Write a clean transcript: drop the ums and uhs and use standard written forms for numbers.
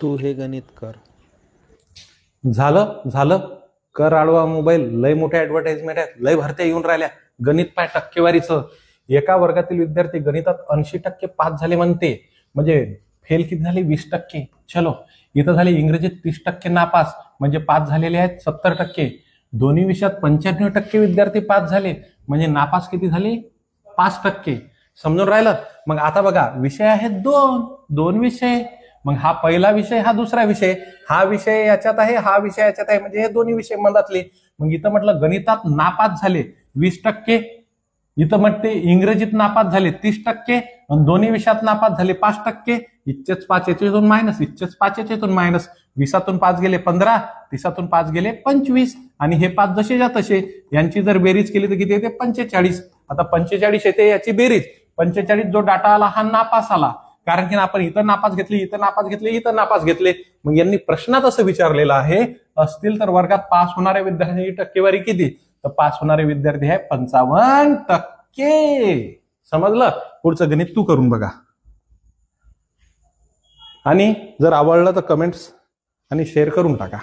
तू हे गणित कर. झालं झालं. कर आडवा मोबाईल. लय मोठ्या ऍडव्हर्टाइजमेंट आहेत, लय भरत्या येऊन राहिल्या. गणित पाय टक्केवारीचं. एका वर्गातील विद्यार्थी गणितात 80% पास झाले म्हणते, म्हणजे फेल किती झाले? 20%. चलो, इथं झाले इंग्रजीत 30% नापास, म्हणजे पास झालेले आहेत 70%. दोन्ही विषयात 95% विद्यार्थी पास झाले, म्हणजे नापास किती झाले? 5%. समजून राहिलं? मग आता बघा, विषय आहेत दोन विषय. मग हा पहिला विषय, हा दुसरा विषय, हा विषय याच्यात आहे, हा विषय याच्यात आहे, म्हणजे हे दोन्ही विषय मधातले. मग इथं म्हटलं गणितात नापास झाले 20%, इथं म्हणते इंग्रजीत नापास झाले 30%, आणि दोन्ही विषयात नापास झाले 5%. इच्छेच 5 याच्यातून मायनस, इच्छेच 5 याच्यातून मायनस. 20तून 5 गेले 15, 30तून 5 गेले 25, आणि हे 5 जसेच्या तसे. यांची जर बेरीज केली तर किती येते? 45. आता 45 येते याची बेरीज. 45 जो डाटा आला हा नापास आला, कारण की आपण इथं नापास घेतले, इथं नापास घेतले, इथं नापास घेतले. मग यांनी प्रश्नात असं विचारलेलं आहे, असतील तर वर्गात पास होणाऱ्या विद्यार्थ्यांची टक्केवारी किती? तर पास होणारे विद्यार्थी आहे 55%. समजलं? पुढचं गणित तू करून बघा. आणि जर आवडलं तर कमेंट्स आणि शेअर करून टाका.